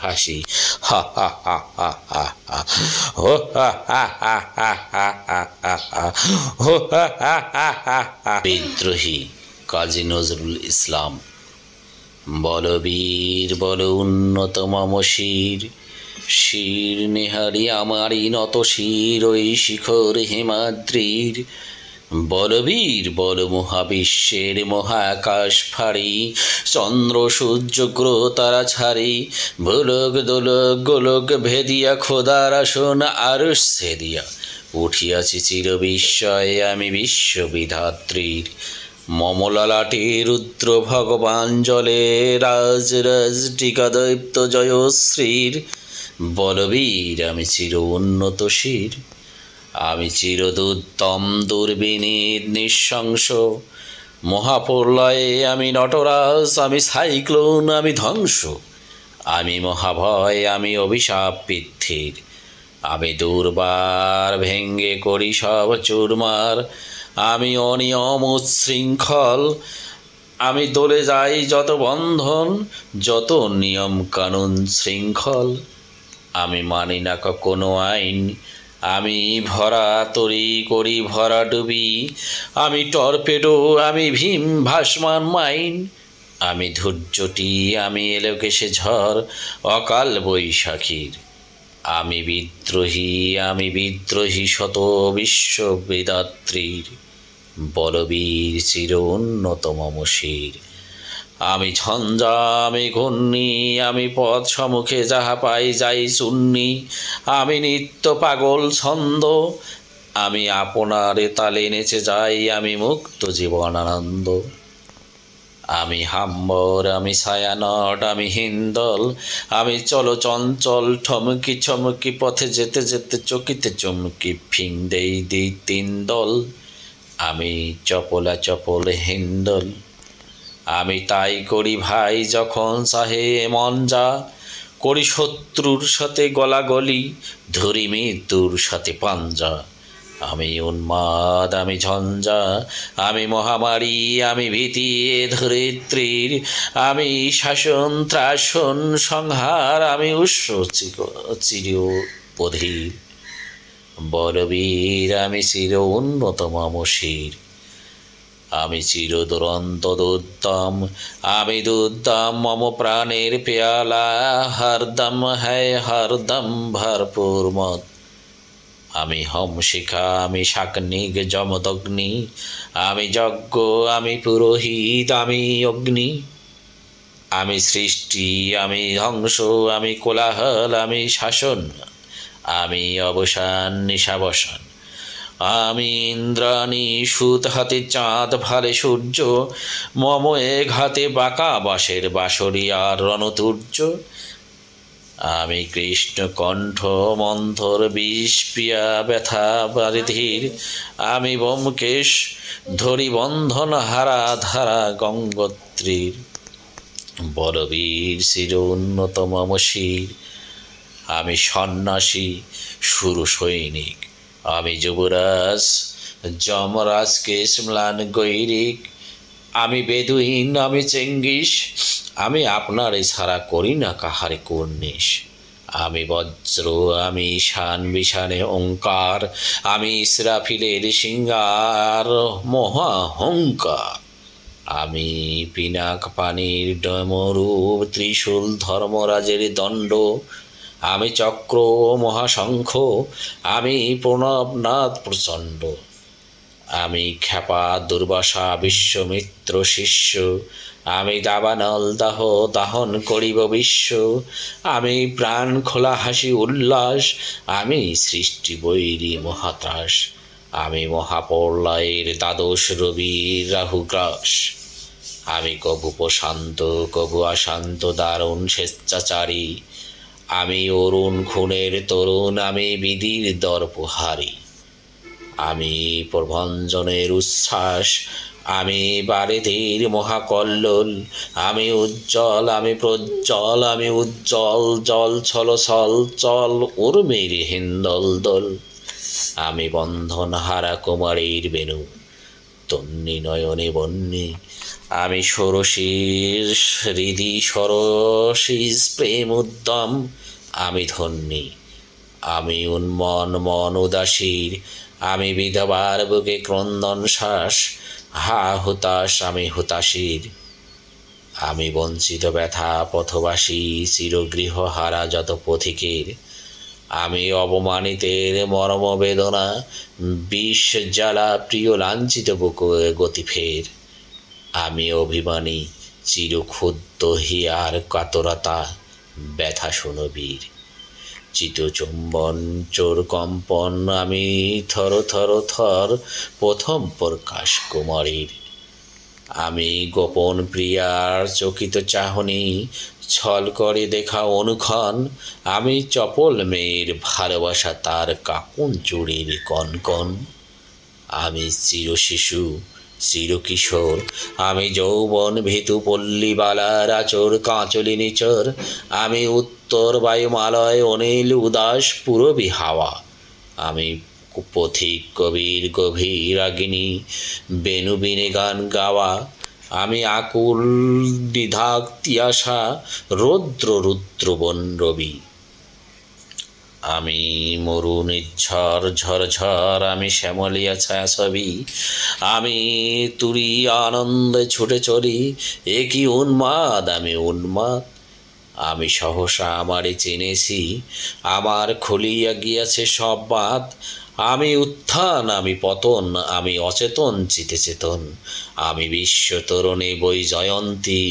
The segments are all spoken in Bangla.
হাসি, হা হা হা হা হা হা, হো হা হা হা হা হা হা হা হা, হো হা হা হা হা হা। বিদ্রোহী কাজী নজরুল ইসলাম। বল বীর বল উন্নত মম শির, শির নেহারি আমারই নত শির ওই শিখর হিমাদ্রির। বলবীর বল মহাবিশ্বের মহাকাশ ফাড়ি, চন্দ্র সূর্য গ্রহ তারা ছাড়ি, ভোলক দোলক গোলক ভেদিয়া খোদার আসন আরশ ছেদিয়া উঠিয়াছি চির বিস্ময়ে আমি বিশ্ববিধাত্রীর। মমলালাটে রুদ্র ভগবান জলে রাজ রাজ টিকা দৈপ্ত জয়শ্রীর। বলবীর আমি চির উন্নত শির, আমি চিরদুত্তম দুর্বিনীত নৃশংস, মহাপ্রলয়ে আমি নটরাজ, আমি সাইক্লোন, আমি ধ্বংস, আমি মহাভয়, আমি অভিশাপ পৃথ্বীর। আমি দুর্বার ভেঙ্গে করি সব চুরমার, আমি অনিয়ম উচ্ছৃঙ্খল, আমি দলে যাই যত বন্ধন, যত নিয়ম কানুন শৃঙ্খল। আমি মানি না কোনো আইন, আমি ভরা তরি করি ভরা ডুবি, আমি টর্পেডো, আমি ভীম ভাসমান মাইন, আমি ধৈর্যটি, আমি এলোকেশে ঝড় অকাল বৈশাখীর। আমি বিদ্রোহী শত বিশ্ববিদাত্রীর। বলবীর চির উন্নত মম শির। আমি ঝঞ্ঝা, আমি ঘূর্ণি, আমি পথ সম্মুখে যাহা পাই যাই চূর্ণি, আমি নিত্য পাগল ছন্দ, আমি আপনারে তালে নেচে যাই, আমি মুক্ত জীবন আনন্দ। আমি হাম্বর, আমি ছায়ানট, আমি হিন্দল, আমি চলো চঞ্চল ঠমকি ছমকি পথে যেতে যেতে চকিতে চমকি ফিং দেই দিই তিন দল। আমি চপলা চপল হিন্দল, আমি তাই করি ভাই যখন চাহে মন যা, করি শত্রুর সাথে গলাগলি, ধরি মৃত্যুর সাথে পাঞ্জা। আমি উন্মাদ, আমি ঝঞ্ঝা, আমি মহামারী, আমি ভীতি এ ধরিত্রীর। আমি শাসন ত্রাসন সংহার, আমি উৎস চিরবধির। বলবীর আমি চির উন্নত মম শির, আমি চির দুরন্ত দুর্দম, আমি দুর্দম মম প্রাণের পেয়ালা, হরদম হ্যায় হরদম ভরপুর মদ। আমি হমশিখা, আমি শাকনিক যমদগ্নি, আমি যজ্ঞ, আমি পুরোহিত, আমি অগ্নি। আমি সৃষ্টি, আমি ধ্বংস, আমি কোলাহল, আমি শাসন, আমি অবসান নিশাবসান। আমি ইন্দ্রাণী, সুত হাতে চাঁদ, ভালে সূর্য, মম এক হাতে বাঁকা বাঁশের বাঁশরি আর রণতুর্য। আমি কৃষ্ণ কণ্ঠ মন্থর বিষ পিয়া ব্যথা বারিধির, আমি ব্যোমকেশ ধরি বন্ধন হারা ধারা গঙ্গোত্রীর। বলবীর চির উন্নত মম শির, আমি সন্ন্যাসী সুর সৈনিক, আমি যুবরাজ যমরাজকে ম্লান গৈরিক। আমি বেদুইন, আমি চেঙ্গিস, আমি আপনারে ছাড়া করি না কাহারে কর্নিশ। আমি বজ্র, আমি ঈশান বিষানে ওঙ্কার, আমি ইসরাফিলের সিঙ্গার মহাহংকার। আমি পিনাক পানির ডমরূপ, ত্রিশূল ধর্মরাজের দণ্ড, আমি চক্র মহাশঙ্খ, আমি প্রণবনাথ প্রচণ্ড। আমি ক্ষেপা দুর্বাসা বিশ্বমিত্র শিষ্য, আমি দাবানল দাহ দাহন করিব বিশ্ব। আমি প্রাণ খোলা হাসি উল্লাস, আমি সৃষ্টি বৈরী মহাত্রাস, আমি মহাপ্রলয়ের দ্বাদশ রবির রাহুগ্রাস। আমি কভু প্রশান্ত কভু অশান্ত দারুণ স্বেচ্ছাচারী, আমি অরুণ খুনের তরুণ, আমি বিধির দর্পহারী। আমি প্রভঞ্জনের উচ্ছ্বাস, আমি বারিধির মহাকল্লোল, আমি উজ্জ্বল, আমি প্রজ্জ্বল, আমি উজ্জ্বল জল ছল ছল চল উর্মির হিন্দল দোল। আমি বন্ধন হারা কুমারীর বেণু, তন্নি নয়নে বন্যী, আমি ষোড়শীর হৃদি সরসীজ প্রেম উদ্যম, আমি ধন্যী। আমি উন্মন মন উদাসীর, আমি বিধবার বুকে ক্রন্দন শ্বাস, হা হুতাশ আমি হুতাশীর। আমি বঞ্চিত ব্যথা পথবাসী, চিরগৃহ হারা যত পথিকের। আমি অবমানিতের মর্ম বেদনা, বিষ জ্বালা প্রিয় লাঞ্ছিত বুক গতি ফের। আমি অভিমানী চিরক্ষুদ্র হিয়ার কাতরতা, ব্যথা শুনবীর। চিতচুম্বন চোর কম্পন, আমি থর থর থর প্রথম প্রকাশ কুমারীর। আমি গোপন প্রিয়ার চকিত চাহনি, ছল করে দেখা অনুক্ষণ। আমি চপল মেয়ের ভালোবাসা তার কাকুন চুড়ির কনকন। আমি চিরশিশু চিরকিশোর, আমি যৌবন ভীতু পল্লীবালার আচর কাঁচলি নিচর। আমি উত্তর বায়ুমালয় অনিল উদাস পুরবী হাওয়া। আমি পথিক কবির গভীর রাগিনী, বেণুবিনে গান গাওয়া। আমি আকুল দ্বিধাগ তিয়াসা, রৌদ্র রুদ্রবন রবি। আমি মরু নিঝড় ঝরঝর, আমি শ্যামলিয়া ছায়াছবি। আমি তুরি আনন্দে ছুটে চলি, এ কি উন্মাদ আমি উন্মাদ। আমি সহসা আমারে চিনেছি, আমার খুলিয়া গিয়াছে সব বাঁধ। আমি উত্থান আমি পতন, আমি অচেতন চিতে চেতন। আমি বিশ্ব তরুণী বই জয়ন্তী,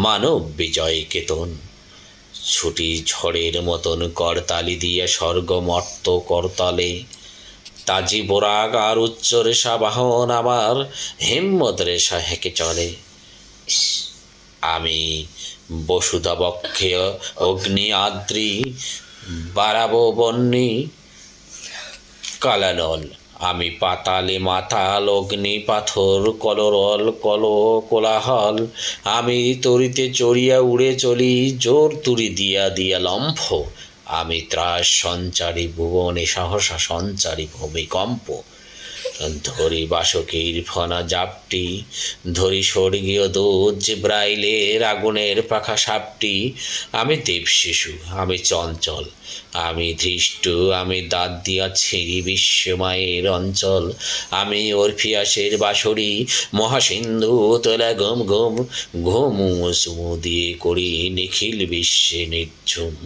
মানব বিজয় কেতন। ছুটি ঝড়ের মতন করতালি দিয়ে স্বর্গমর্ত করতলে। তাজি বোরাগ আর উচ্চ রেশা বাহন আমার, হিম্মত রেশা হেঁকে চলে। আমি বসুধা বক্ষে অগ্নি আদ্রি, বাড়াবো বন্যী কালানল। আমি পাতালে মাতাল অগ্নি পাথর কলরল কল কোলাহল। আমি তরিতে চড়িয়া উড়ে চলি, জোর তুরি দিয়া দিয়া লম্ফ। আমি ত্রাস সঞ্চারী ভুবনে সহসা সঞ্চারী ভূমিকম্প। ধরি বাসকির ফনা জাপটি, ধরি স্বর্গীয় দূত জিব্রাইলের আগুনের পাখা সাপটি। আমি দেবশিশু আমি চঞ্চল, আমি ধৃষ্ট আমি দাঁত দিয়া ছিঁড়ি বিশ্বমায়ের অঞ্চল। আমি অরফিয়াসের বাঁশরি, মহাসিন্ধু তোলা ঘুম ঘুম। ঘুম চুমু দিয়ে করি নিখিল বিশ্বে নির্ঝুম।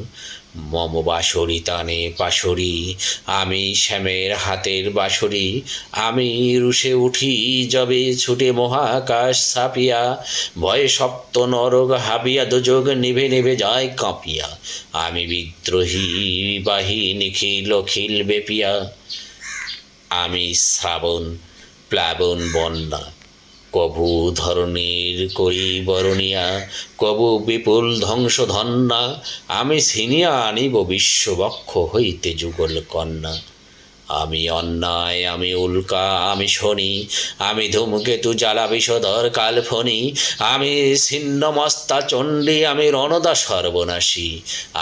মম বাঁশরি তানে পাশরি, আমি শ্যামের হাতের বাঁশরি। আমি রুষে উঠি যবে ছুটে মহাকাশ ছাপিয়া, ভয়ে সপ্ত নরক হাবিয়া দুযোগ নিভে নিভে যায় কাঁপিয়া। আমি বিদ্রোহী বাহী নিখিল অখিল বেপিয়া। আমি শ্রাবণ প্লাবন বন্যা, কভু ধরণীর করি বরণিয়া, কবু বিপুল ধ্বংস ধন্যা। আমি ছিনিয়া আনিব বিশ্ববক্ষ হইতে যুগল কন্যা। আমি অন্যায় আমি উল্কা আমি শনি, আমি ধূমকেতু জ্বালা বিষধর কালফনি। আমি ছিন্নমস্তা চণ্ডী, আমি রণদা সর্বনাশী।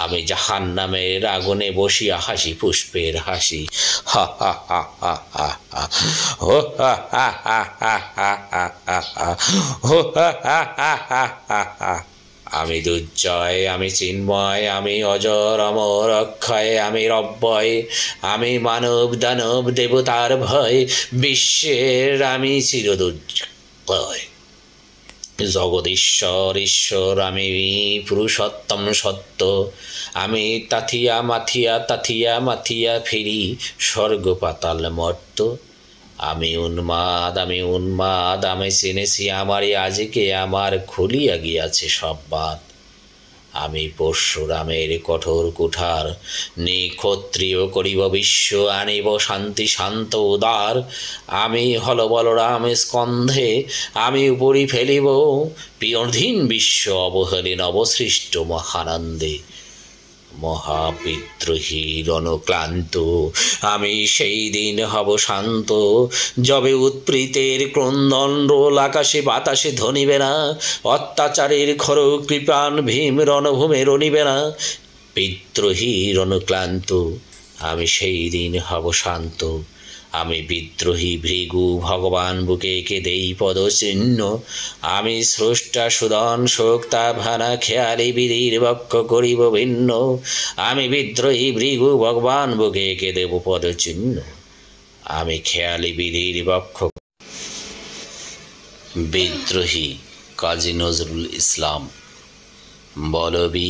আমি জাহান্নামের আগুনে বসিয়া হাসি পুষ্পের হাসি। হা হা হা হা হা হা, হো হা হা হা হা হা হা হা, হো হা হা হা হা হা হা। আমি দুর্জয় আমি চিন্ময়, আমি অজর অমর অক্ষয়, আমি রব্যয়। আমি মানব দানব দেবতার ভয়, বিশ্বের আমি চিরদুর্জয়। জগদীশ্বর ঈশ্বর আমি পুরুষোত্তম সত্য। আমি তাথিয়া মাথিয়া তাথিয়া মাথিয়া ফিরি স্বর্গ পাতাল মর্ত। আমি উন্মাদ আমি চিনেছি আমারই আজকে, আমার খুলিয়া গিয়াছে সব বাত। আমি পরশুরামের কঠোর কুঠার, নিক্ষত্রিয় করিব বিশ্ব, আনিব শান্তি শান্ত উদার। আমি হল বলরাম স্কন্ধে, আমি উপরি ফেলিব পিয়ধীন বিশ্ব অবহেলে নবসৃষ্ট মহানন্দে। মহাবিদ্রোহী রণক্লান্ত, আমি সেই দিন হব শান্ত, যবে উৎপ্রীতের ক্রন্দন রোল আকাশে বাতাসে ধ্বনিবে না। অত্যাচারের খর কৃপাণ ভীম রণভূমে রণিবে না। বিদ্রোহী রণক্লান্ত, আমি সেই দিন হব শান্ত। আমি বিদ্রোহী ভৃগু ভগবান বুকে এঁকে দেই পদচিহ্ন। আমি স্রষ্টা সুদন শোক্তা ভানা খেয়ালি বিধির বক্ষ করিব ভিন্ন। আমি বিদ্রোহী ভৃগু ভগবান বুকে এঁকে দেব পদচিহ্ন। আমি খেয়ালি বিধির বক্ষ। বিদ্রোহী কাজী নজরুল ইসলাম। বলবি